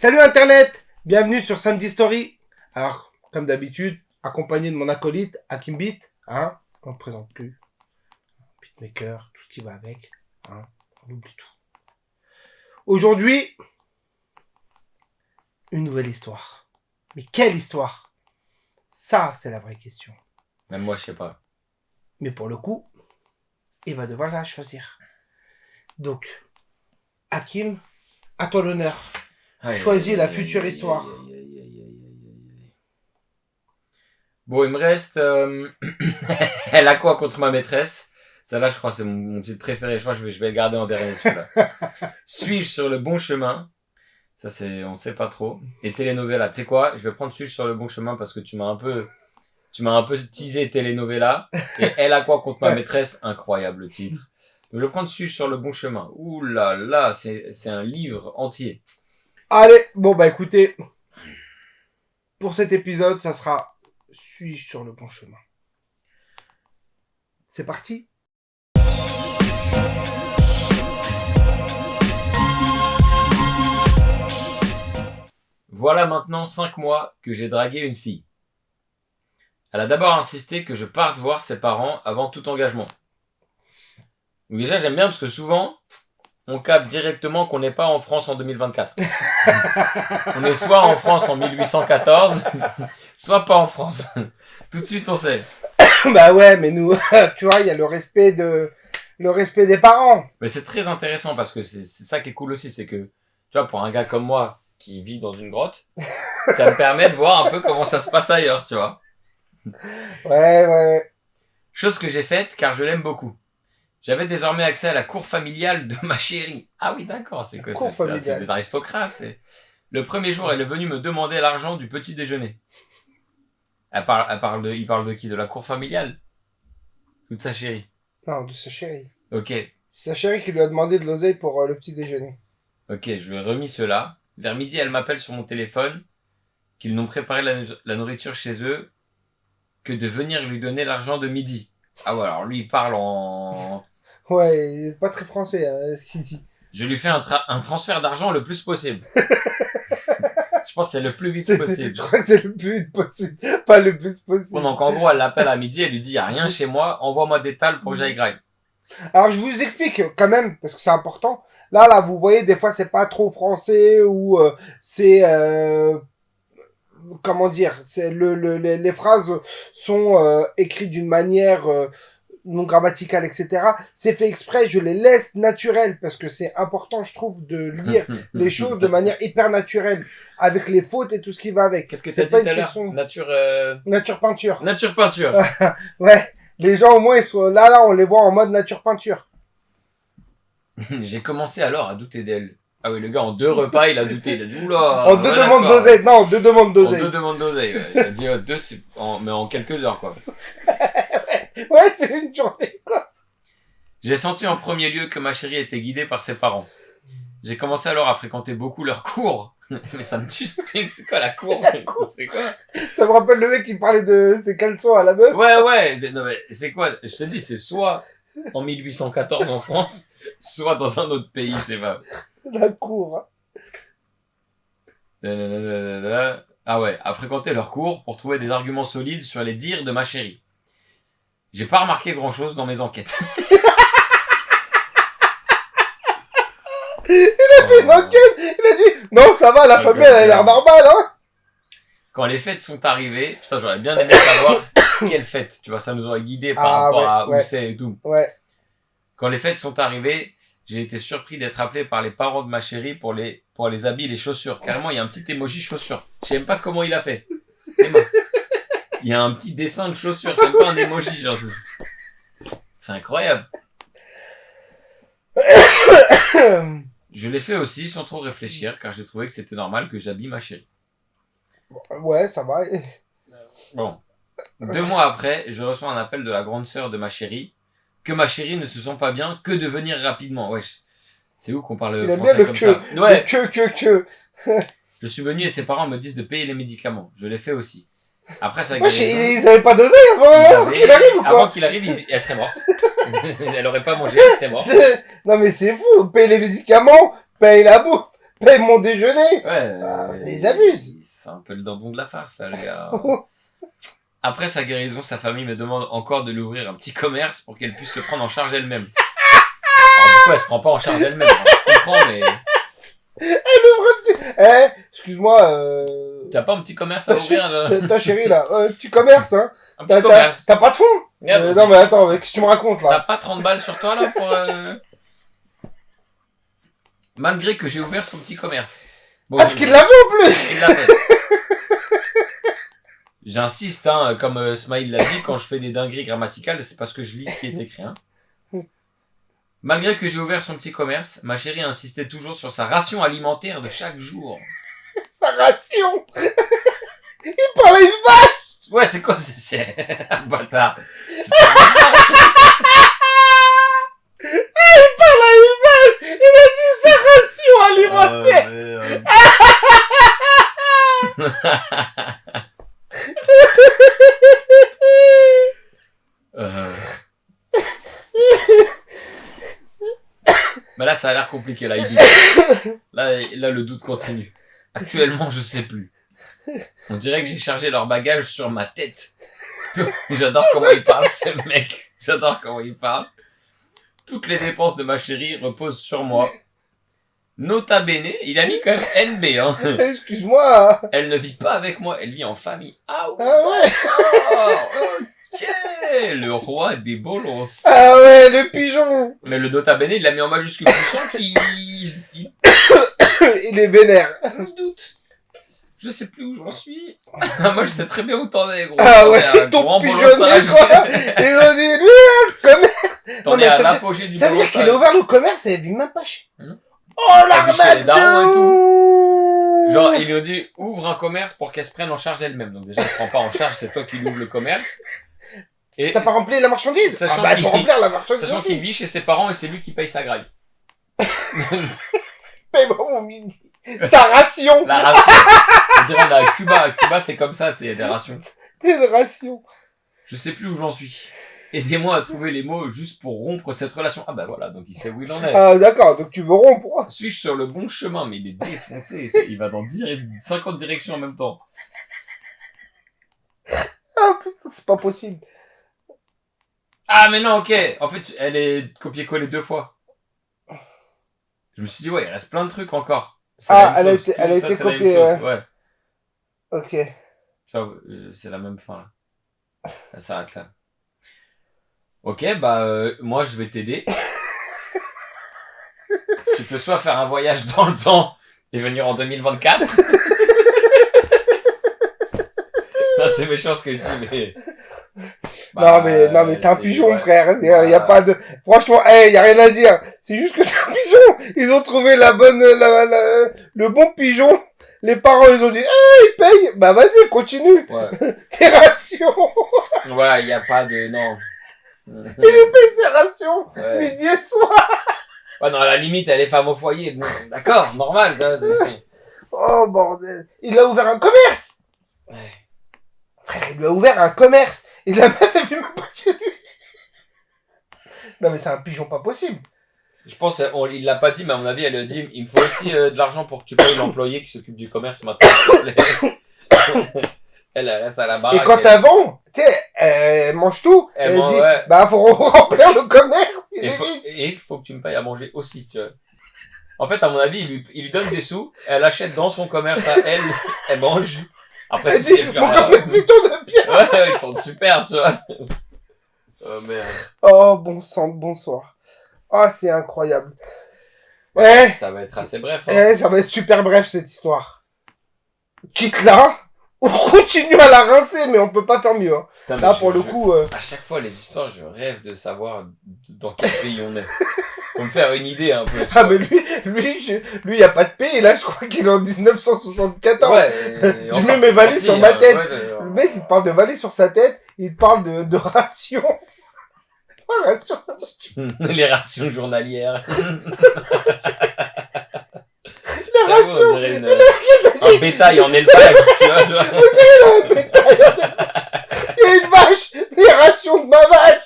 Salut Internet, bienvenue sur Sandy Story. Alors, comme d'habitude, accompagné de mon acolyte, Hakim Beat, hein, on ne présente plus. Beatmaker, tout ce qui va avec, hein, on oublie tout. Aujourd'hui, une nouvelle histoire. Mais quelle histoire? Ça, c'est la vraie question. Même moi, je sais pas. Mais pour le coup, il va devoir la choisir. Donc, Hakim, à toi l'honneur. Choisis la future histoire. Bon, il me reste... Elle a quoi contre ma maîtresse? Celle-là, je crois, c'est mon titre préféré. Je crois que je vais le garder en dernier, celui-là. Suis-je sur le bon chemin? Ça, on sait pas trop. Et telenovela. Tu sais quoi? Je vais prendre Suis-je sur le bon chemin parce que tu m'as un peu teasé telenovela. Et Elle a quoi contre ma maîtresse? Incroyable titre. Donc, je vais prendre Suis-je sur le bon chemin? Ouh là là, c'est un livre entier. Allez, bon bah écoutez, pour cet épisode, ça sera Suis-je sur le bon chemin? C'est parti. Voilà maintenant 5 mois que j'ai dragué une fille. Elle a d'abord insisté que je parte voir ses parents avant tout engagement. Donc déjà, j'aime bien parce que souvent, on capte directement qu'on n'est pas en France en 2024. On est soit en France en 1814, soit pas en France. Tout de suite, on sait. Bah ouais, mais nous, tu vois, il y a le respect des parents. Mais c'est très intéressant parce que c'est ça qui est cool aussi, c'est que, tu vois, pour un gars comme moi qui vit dans une grotte, ça me permet de voir un peu comment ça se passe ailleurs, tu vois. Ouais. Chose que j'ai faite car je l'aime beaucoup. J'avais désormais accès à la cour familiale de ma chérie. Ah oui, d'accord, c'est quoi? C'est des aristocrates. Le premier jour, elle est venue me demander l'argent du petit déjeuner. Il parle de qui? De la cour familiale? Ou de sa chérie? Non, de sa chérie. Ok. C'est sa chérie qui lui a demandé de l'oseille pour le petit déjeuner. Ok, je lui ai remis cela. Vers midi, elle m'appelle sur mon téléphone qu'ils n'ont préparé la nourriture chez eux que de venir lui donner l'argent de midi. Ah ouais, alors lui, il parle en... Ouais, il est pas très français, hein, ce qu'il dit. Je lui fais un transfert d'argent le plus possible. Je pense que c'est le plus vite possible. Je crois que c'est le plus vite possible, pas le plus possible. Bon, donc en gros, elle l'appelle à midi, elle lui dit, y a rien chez moi, envoie-moi des tales pour que j'aille graille. Alors, je vous explique quand même, parce que c'est important. Là, vous voyez, des fois, c'est pas trop français ou c'est... comment dire, c'est les phrases sont écrites d'une manière non grammaticale, etc. C'est fait exprès, je les laisse naturelles parce que c'est important, je trouve, de lire les choses de manière hyper naturelle, avec les fautes et tout ce qui va avec. Qu'est-ce que t'as dit tout à l'heure? Nature peinture. Nature peinture. Ouais, les gens au moins ils sont là, on les voit en mode nature peinture. J'ai commencé alors à douter d'elle. Ah oui, le gars, en 2 repas, il a douté. Il a dit, oula. En 2 demandes d'oseille. Non, en 2 demandes d'oseille. En 2 demandes d'oseille, ouais. Il a dit, mais en quelques heures, quoi. Ouais, c'est une journée, quoi. J'ai senti en premier lieu que ma chérie était guidée par ses parents. J'ai commencé alors à fréquenter beaucoup leurs cours. Mais ça me tue, c'est quoi la cour? C'est quoi? Ça me rappelle le mec qui parlait de ses caleçons à la meuf. Ouais. Non, mais c'est quoi? Je te dis, c'est soit en 1814 en France, soit dans un autre pays, je sais pas. La cour. Ah ouais, à fréquenter leurs cours pour trouver des arguments solides sur les dires de ma chérie. J'ai pas remarqué grand chose dans mes enquêtes. Il a fait une enquête, il a dit, non, ça va, la famille, elle a l'air normale, hein. Quand les fêtes sont arrivées, putain, j'aurais bien aimé savoir quelle fête, tu vois, ça nous aurait guidé par rapport à où c'est et tout. Ouais. Quand les fêtes sont arrivées, j'ai été surpris d'être appelé par les parents de ma chérie pour les habits et les chaussures. Carrément, il y a un petit emoji chaussures. Je sais même pas comment il a fait. Il y a un petit dessin de chaussures, c'est même pas un emoji, genre. C'est incroyable. Je l'ai fait aussi sans trop réfléchir, car j'ai trouvé que c'était normal que j'habille ma chérie. Ouais, ça va. Bon. 2 mois après, je reçois un appel de la grande sœur de ma chérie, que ma chérie ne se sent pas bien, que de venir rapidement. Wesh. C'est où qu'on parle français comme ça? Ouais. Le que. Je suis venu et ses parents me disent de payer les médicaments. Je l'ai fait aussi. Après ça ils avaient pas d'oseille avant qu'il arrive ou quoi? Avant qu'il arrive, elle serait morte. Elle aurait pas mangé, elle serait morte. Non mais c'est fou, paye les médicaments, paye la bouffe, paye mon déjeuner. Ouais. Ils abusent. C'est un peu le dindon de la farce, ça, le gars. Après sa guérison, sa famille me demande encore de lui ouvrir un petit commerce pour qu'elle puisse se prendre en charge elle-même. Alors, du coup, elle se prend pas en charge elle-même. Hein. Je comprends, mais... Elle ouvre un petit... excuse-moi, T'as pas un petit commerce à ouvrir, là? ta chérie, là, tu commerces, hein. Un petit commerce. T'as pas de fonds? Non, mais attends, qu'est-ce que tu me racontes, là? T'as pas 30 balles sur toi, là, pour... Malgré que j'ai ouvert son petit commerce. Bon, Parce qu'il l'avait en plus! Il l'a fait. J'insiste, hein, comme Smaïl l'a dit, quand je fais des dingueries grammaticales, c'est parce que je lis ce qui est écrit. Hein. Malgré que j'ai ouvert son petit commerce, ma chérie insistait toujours sur sa ration alimentaire de chaque jour. Sa ration! Il parlait une vache! Ouais, c'est quoi, c'est un bâtard. Il parlait une vache! Il a dit sa ration alimentaire! Mais là, ça a l'air compliqué, là, il doute. Là, le doute continue. Actuellement, je sais plus. On dirait que j'ai chargé leur bagage sur ma tête. J'adore comment il parle, ce mec. J'adore comment il parle. Toutes les dépenses de ma chérie reposent sur moi. Nota bene, il a mis quand même NB, hein. Excuse-moi. Elle ne vit pas avec moi, elle vit en famille. Ah ouais. Ah ouais. Ok. Le roi des bolos. Ah ouais, le pigeon. Mais le nota bene, il l'a mis en majuscule. Tu sens qu'il il est vénère. il doute. Je sais plus où j'en suis. Moi, je sais très bien où t'en es, gros. Ah ouais, ton grand pigeonnier, bolossage. quoi. Ils ont dit, lui, le commerce. T'en es à l'apogée du Ça veut dire bolossage. qu'il a ouvert le commerce et il vit même pas chez. Oh, Elle vit chez l'arnaque les darons et de ouf. Genre, il lui a dit, ouvre un commerce pour qu'elle se prenne en charge elle-même. Donc déjà, elle prend pas en charge, c'est toi qui l'ouvre le commerce. Et T'as pas rempli la marchandise? Sachant Ah bah, qu'il- faut remplir la marchandise. sachant qu'il vit chez ses parents et c'est lui qui paye sa graille. Paye-moi mon midi. Sa ration. La ration. On dirait on est à Cuba. À Cuba, c'est comme ça, t'es des rations. Une ration. Je sais plus où j'en suis. Aidez-moi à trouver les mots juste pour rompre cette relation. Ah bah voilà, donc il sait où il en est. Ah, d'accord, donc tu veux rompre. Suis-je sur le bon chemin? Mais il est défoncé. Il va dans 50 directions en même temps. Ah putain, c'est pas possible. Ah mais non, ok. En fait, elle est copié-collée 2 fois. Je me suis dit, ouais, il reste plein de trucs encore. C'est Ah, la même elle a chose. été- Tout elle a ça, été c'est la même copiée, chose. Ouais. Ok. Tu vois, c'est la même fin, là. Elle s'arrête là. Ok, bah, moi, je vais t'aider. Tu peux soit faire un voyage dans le temps et venir en 2024. Ça, c'est méchant ce que je dis, mais... non mais t'es un pigeon, ouais. frère. Y a pas de, franchement, y a rien à dire. C'est juste que t'es un pigeon. Ils ont trouvé le bon pigeon. Les parents, ils ont dit, ils payent. Bah, vas-y, continue. Ouais. Tes rations. Ouais, y a pas de... Non. Il lui paye ses rations. Ouais. Midi et soir. Ouais, non, à la limite, elle est femme au foyer. Bon, d'accord, normal. Ça, Oh, bordel. Il a ouvert un commerce. ouais. Frère, il lui a ouvert un commerce. Et la meuf, elle fait même pas chez lui. Non, mais c'est un pigeon pas possible. Je pense, il l'a pas dit, mais à mon avis, elle lui a dit, il me faut aussi de l'argent pour que tu payes l'employé qui s'occupe du commerce maintenant, s'il te plaît. Elle reste à la baraque. Et quand elle vend, tu sais, elle mange tout. Elle Elle mange, dit, ouais. bah, faut remplir le commerce. Il est vide. Et il faut que tu me payes à manger aussi, tu vois. En fait, à mon avis, il lui donne des sous, elle achète dans son commerce à elle, elle mange. Après, Elle tu sais, dit, plus mon rien. commerce, il tourne bien. Ouais, il tourne super, tu vois. Oh merde. Oh, bon sang, bonsoir. Ah, c'est incroyable. Ça va être assez bref. Hein. Ça va être super bref, cette histoire. Quitte-la, ou continue à la rincer, mais on peut pas faire mieux. Hein. Putain, mais Là, pour le coup... À chaque fois, les histoires, je rêve de savoir dans quel pays on est. Pour me faire une idée un peu. Ah, mais lui, y a pas de pays, et là, je crois qu'il est en 1974. Ouais. Je mets mes valises sur ma tête. Le mec, il te parle de valises sur sa tête, il te parle de rations. Rations, ça Les rations journalières. Les rations. Un bétail en élevage, tu vois. Il y a une vache, les rations de ma vache.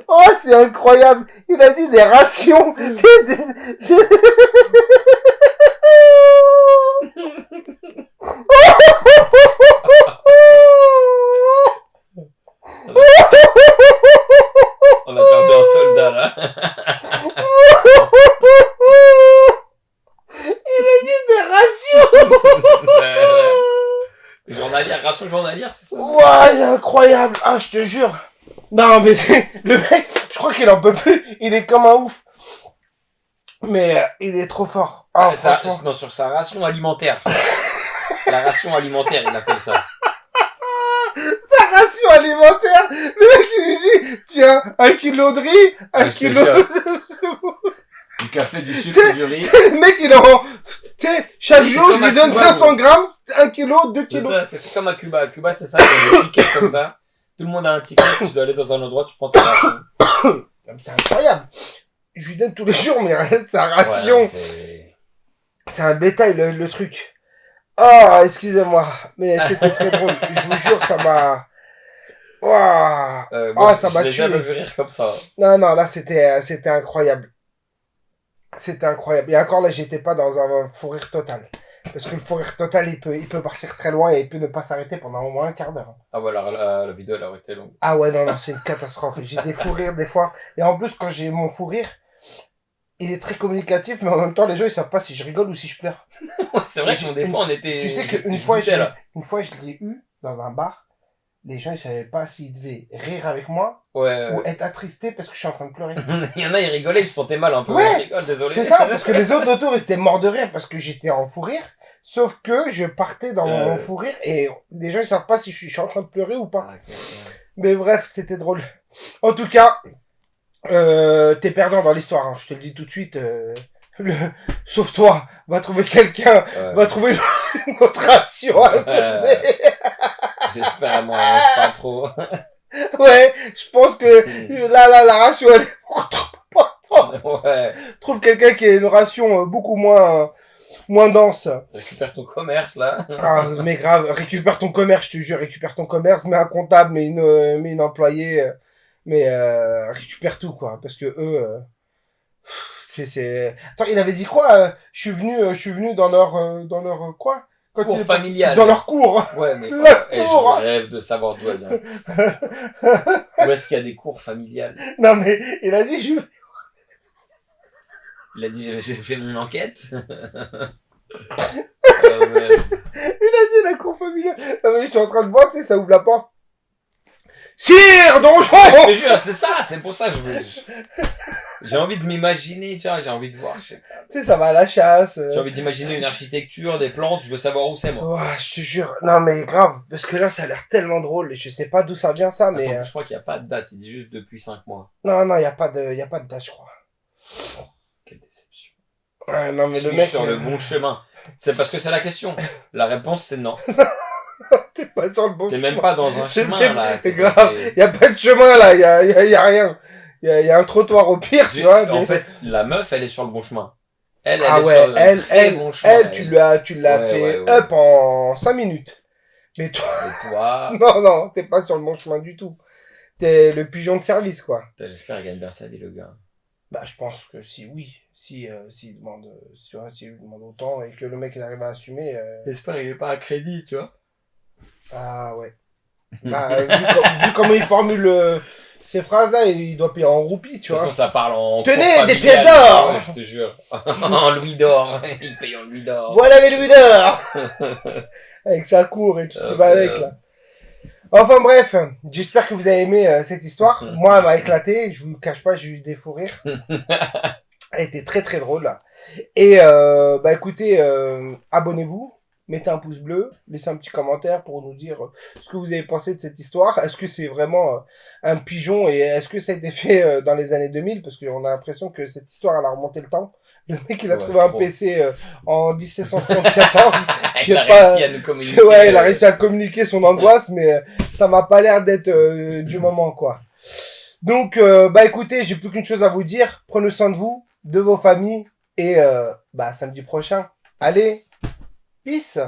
Oh, c'est incroyable. Il a dit des rations. On a perdu un soldat, là. Il a dit des rations. Journalière, ration journalière, c'est ça? Ouah, il est incroyable. Ah, je te jure. Non, mais le mec, je crois qu'il en peut plus. Il est comme un ouf. Mais il est trop fort. Ah, franchement. Non, sur sa ration alimentaire. La ration alimentaire, il appelle ça. Sa ration alimentaire. Le mec, il lui dit, tiens, 1 kilo de riz, 1 kilo du café, du sucre, du riz. Le mec, il est en... Tu sais, chaque jour, je lui donne 500 grammes, 1 kilo, 2 kilos. C'est comme à Cuba. À Cuba, c'est ça, il y a des tickets comme ça. Tout le monde a un ticket, tu dois aller dans un endroit, tu prends ta ration. C'est incroyable. Je lui donne tous les jours, mais sa ration. Ouais, c'est un bétail, le truc. Oh, excusez-moi. Mais c'était très drôle. Je vous jure, ça m'a... Moi, ça m'a tué. Je l'ai jamais vu rire comme ça. Non, là, c'était incroyable. C'était incroyable. Et encore là, j'étais pas dans un fou rire total. Parce que le fou rire total, il peut partir très loin et il peut ne pas s'arrêter pendant au moins un quart d'heure. Ah ouais, la vidéo, elle aurait été longue. Ah ouais, non, c'est une catastrophe. J'ai des fous rires des fois. Et en plus, quand j'ai mon fou rire, il est très communicatif, mais en même temps, les gens, ils savent pas si je rigole ou si je pleure. C'est vrai que des fois, on était... Tu sais qu'une fois, je l'ai eu dans un bar. Les gens, ils savaient pas s'ils devaient rire avec moi ou être attristés parce que je suis en train de pleurer. Il y en a, ils rigolaient, ils se sentaient mal un peu. Ouais, je rigole, désolé. C'est ça, parce que les autres autour, ils étaient morts de rire parce que j'étais en fou rire. Sauf que je partais dans mon fou rire et les gens, ils savent pas si je suis en train de pleurer ou pas. Mais bref, c'était drôle. En tout cas, t'es perdant dans l'histoire, hein. Je te le dis tout de suite. Sauve-toi, va trouver quelqu'un, va trouver une autre ration. J'espère qu'elle m'en arrange pas trop. Ouais, je pense que la ration, elle est beaucoup trop importante. Ouais. Trouve quelqu'un qui a une ration beaucoup moins dense. Récupère ton commerce, là. Ah, mais grave, récupère ton commerce, je te jure, récupère ton commerce, mets un comptable, mets une employée, récupère tout, quoi, parce que eux, c'est... Attends, il avait dit quoi? Je suis venu dans leur quoi? Quand cours familial. Dans leur cour. Ouais, mais je rêve de savoir d'où elle vient. Où est-ce qu'il y a des cours familiales? Non, mais il a dit, Il a dit, j'ai fait mon enquête. Il a dit la cour familiale. Non, mais je suis en train de voir, tu sais, ça ouvre la porte. Sire, donjon! Je te jure, c'est ça, c'est pour ça que j'ai envie de m'imaginer, tu vois, j'ai envie de voir, je sais pas. Tu sais, ça va à la chasse. J'ai envie d'imaginer une architecture, des plantes, je veux savoir où c'est, moi. Ouah, je te jure. Non, mais grave, parce que là, ça a l'air tellement drôle, et je sais pas d'où ça vient, ça, mais... Attends, je crois qu'il n'y a pas de date, il dit juste depuis 5 mois. Non, il y a pas de date, je crois. Quelle déception. Ouais, non, mais je le suis mec... sur le bon chemin. C'est parce que c'est la question. La réponse, c'est non. T'es pas sur le bon chemin. T'es même pas dans un chemin, là. C'est grave. Y a pas de chemin, là. Y a rien. Y a un trottoir au pire, tu vois. En fait, la meuf, elle est sur le bon chemin. Elle est ouais, sur le très bon chemin. Elle, tu l'as fait up en 5 minutes. Mais toi... Et toi... Non, t'es pas sur le bon chemin du tout. T'es le pigeon de service, quoi. J'espère qu'il gagne bien sa vie, le gars. Bah, je pense que si oui. S'il demande, tu vois, s'il lui demande autant et que le mec il arrive à assumer. J'espère qu'il est pas à crédit, tu vois. Ah ouais. Bah, vu comment il formule ces phrases-là, il doit payer en roupies, tu vois. De toute façon, ça parle en... Tenez, des pièces d'or! Ouais, je te jure. En louis d'or. Il paye en louis d'or. Voilà mes louis d'or! Avec sa cour et tout ce qui va avec, là. Enfin bref, j'espère que vous avez aimé cette histoire. Moi, elle m'a éclaté. Je vous cache pas, j'ai eu des fous rires. Elle était très très drôle. Et bah écoutez, abonnez-vous, mettez un pouce bleu, laissez un petit commentaire pour nous dire ce que vous avez pensé de cette histoire. Est-ce que c'est vraiment un pigeon et est-ce que ça a été fait dans les années 2000? Parce qu'on a l'impression que cette histoire elle a remonté le temps. Le mec il a trouvé un PC en 1774. Il a réussi à nous communiquer. Ouais, il a réussi à communiquer son angoisse, mais ça m'a pas l'air d'être du moment quoi. Donc bah écoutez, j'ai plus qu'une chose à vous dire. Prenez soin de vous, de vos familles et bah samedi prochain. Allez, peace.